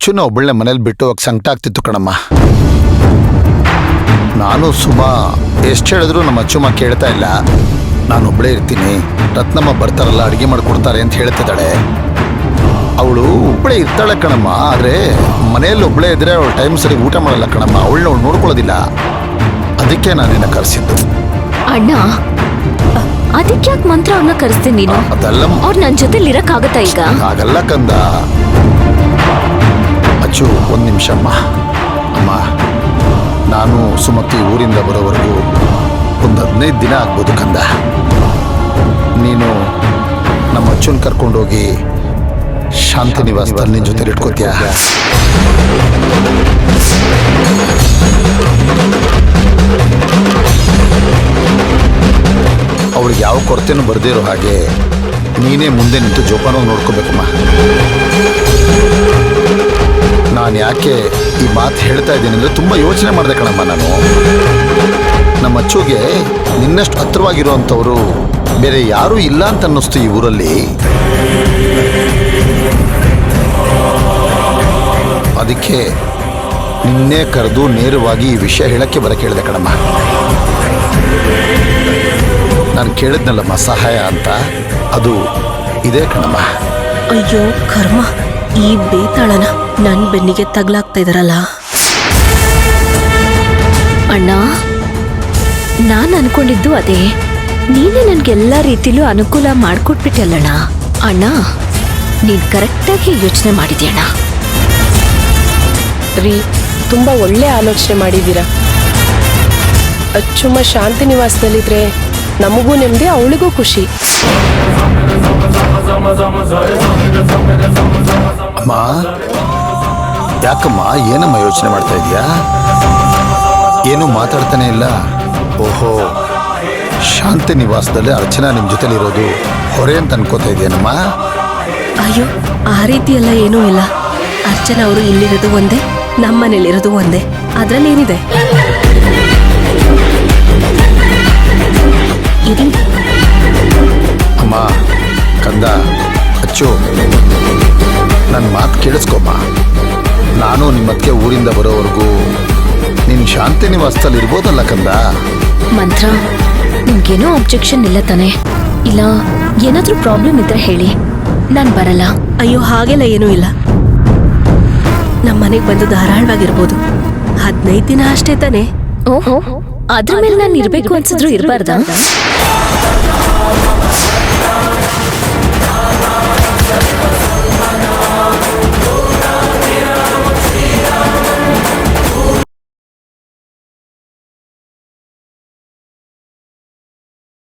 ಅಚ್ಚುನ ಒಬ್ಬಳನ್ನ ಮನೇಲಿ ಬಿಟ್ಟು ಹೋಗಿ ಸಂಕಟ ಆಗ್ತಿತ್ತು ಕಣಮ್ಮ. ನಾನು ಸುಮಾ ಎಷ್ಟು ಹೇಳಿದ್ರು ನಮ್ಮ ಅಚ್ಚುಮ್ಮ ಕೇಳ್ತಾ ಇಲ್ಲ. ನಾನು ಒಬ್ಬಳೇ ಇರ್ತೀನಿ, ರತ್ನಮ್ಮ ಬರ್ತಾರಲ್ಲ ಅಡುಗೆ ಮಾಡಿಕೊಡ್ತಾರೆ ಅಂತ ಹೇಳ್ತಿದ್ದಾಳೆ. ಅವಳು ಒಬ್ಬಳೇ ಇರ್ತಾಳೆ ಕಣಮ್ಮ. ಆದರೆ ಮನೆಯಲ್ಲಿ ಒಬ್ಬಳೇ ಇದ್ರೆ ಅವಳು ಟೈಮ್ ಸರಿ ಊಟ ಮಾಡಲ್ಲ ಕಣಮ್ಮ. ಅವಳು ನೋಡ್ಕೊಳ್ಳೋದಿಲ್ಲ. ಅದಕ್ಕೆ ನಾನಿನ್ನ ಕರೆಸಿದ್ದು. ಅಣ್ಣ, ಅದಕ್ಕೆ ಯಾಕೆ ಮಂತ್ರ ಅವ್ರನ್ನ ಕರೆಸ್ತೀನಿ ನೀನು? ಅದೆಲ್ಲ ಅವ್ರು ನನ್ನ ಜೊತೆಲಿ ಇರಕ್ಕಾಗತ್ತಾ ಈಗ? ಆಗಲ್ಲ ಕಂದ. ಅಚ್ಚು, ಒಂದು ನಿಮಿಷ ಅಮ್ಮ. ಅಮ್ಮ, ನಾನು ಸುಮತಿ ಊರಿಂದ ಬರೋವರೆಗೂ ಒಂದು 15 ದಿನ ಆಗ್ಬೋದು ಕಂದ. ನೀನು ನಮ್ಮ ಅಚ್ಚುನ್ ಕರ್ಕೊಂಡೋಗಿ ಶಾಂತಿ ನಿವಾಸದಲ್ಲಿ ನಿನ್ನ ಜೊತೆ ಇಟ್ಕೋತೀಯ? ಅವಳಿಗೆ ಯಾವ ಕೊರತೆನೂ ಬರದೇ ಇರೋ ಹಾಗೆ ನೀನೇ ಮುಂದೆ ನಿಂತು ಜೋಪಾನವಾಗಿ ನೋಡ್ಕೋಬೇಕಮ್ಮ. ನಾನು ಯಾಕೆ ಈ ಮಾತು ಹೇಳ್ತಾ ಇದ್ದೀನಿ ಅಂದರೆ ತುಂಬ ಯೋಚನೆ ಮಾಡಿದೆ ಕಣಮ್ಮ. ನಾನು ನಮ್ಮ ಅಚ್ಚುಗೆ ನಿನ್ನಷ್ಟು ಹತ್ತಿರವಾಗಿರುವಂಥವ್ರು ಬೇರೆ ಯಾರೂ ಇಲ್ಲ ಅಂತ ಅನ್ನಿಸ್ತು ಈ ಊರಲ್ಲಿ. ಅದಕ್ಕೆ ನಿನ್ನೆ ಕರೆದು ನೇರವಾಗಿ ಈ ವಿಷಯ ಹೇಳಕ್ಕೆ ಬರಕ್ಕೆ ಹೇಳಿದೆ ಕಣಮ್ಮ. ನಾನು ಕೇಳಿದ್ನಲ್ಲಮ್ಮ ಸಹಾಯ ಅಂತ, ಅದು ಇದೇ ಕಣಮ್ಮ. ಅಯ್ಯೋ ಕರ್ಮ, ಈ ಬೇತಾಳನ ನನ್ನ ಬೆನ್ನಿಗೆ ತಗ್ಲಾಗ್ತಾ ಇದಾರಲ್ಲ. ಅಣ್ಣ, ನಾನು ಅನ್ಕೊಂಡಿದ್ದು ಅದೇ. ನೀನೇ ನನ್ಗೆಲ್ಲ ರೀತಿಲೂ ಅನುಕೂಲ ಮಾಡ್ಕೊಟ್ಬಿಟ್ಟಲ್ಲಣ್ಣ. ಅಣ್ಣ, ನೀನ್ ಕರೆಕ್ಟಾಗಿ ಯೋಚನೆ ಮಾಡಿದ್ಯಣ್ಣ. ರೀ, ತುಂಬಾ ಒಳ್ಳೆ ಆಲೋಚನೆ ಮಾಡಿದ್ದೀರಾ. ಅಚ್ಚುಮ್ಮ ಶಾಂತಿ ನಿವಾಸದಲ್ಲಿದ್ರೆ ನಮಗೂ ನೆಮ್ಮದಿ, ಅವಳಿಗೂ ಖುಷಿ. ಅಮ್ಮ, ಯಾಕಮ್ಮ ಏನಮ್ಮ ಯೋಚನೆ ಮಾಡ್ತಾ ಇದೀಯಾ? ಏನೂ ಮಾತಾಡ್ತಾನೆ ಇಲ್ಲ. ಓಹೋ, ಶಾಂತಿ ನಿವಾಸದಲ್ಲಿ ಅರ್ಚನಾ ನಿಮ್ಮ ಜೊತೆಲಿರೋದು ಹೊರೆ ಅಂತ ಅನ್ಕೋತಾ ಇದೆಯೇನಮ್ಮ? ಅಯ್ಯೋ, ಆ ರೀತಿ ಎಲ್ಲ ಏನೂ ಇಲ್ಲ. ಅರ್ಚನಾ ಅವರು ಇಲ್ಲಿರೋದು ಒಂದೇ, ನಮ್ಮನೇಲಿರೋದು ಒಂದೇ. ಅದ್ರಲ್ಲೇನಿದೆ? ಅಮ್ಮ, ಕಂದ, ಅಚ್ಚು, ನನ್ನ ಮಾತು ಕೇಳಿಸ್ಕೊಮ್ಮ. ನಾನು ನಿಮ್ಮಕ್ಕೆ ಊರಿಂದ ಬರೋವರೆಗೂ ನಿನ್ನ ಶಾಂತಿ ನಿವಾಸದಲ್ಲಿ ಇರ್ಬೋದಲ್ಲ ಕಂದ? ಮಂತ್ರ, ನಿಮ್ಗೇನೋ ಅಬ್ಜೆಕ್ಷನ್ ಇಲ್ಲ ತಾನೆ? ಇಲ್ಲ ಏನಾದ್ರೂ ಪ್ರಾಬ್ಲಮ್ ಇದ್ರೆ ಹೇಳಿ, ನಾನು ಬರಲ್ಲ. ಅಯ್ಯೋ, ಹಾಗೆಲ್ಲ ಏನೂ ಇಲ್ಲ. ನಮ್ಮ ಮನೆಗೆ ಬಂದು ಧಾರಾಳವಾಗಿರ್ಬೋದು. 15 ದಿನ ಅಷ್ಟೇ ತಾನೆ. ಓಹೋ, ಅದ್ರ ಮೇಲೆ ನಾನು ಇರ್ಬೇಕು ಅನ್ಸಿದ್ರು ಇರಬಾರ್ದಾ?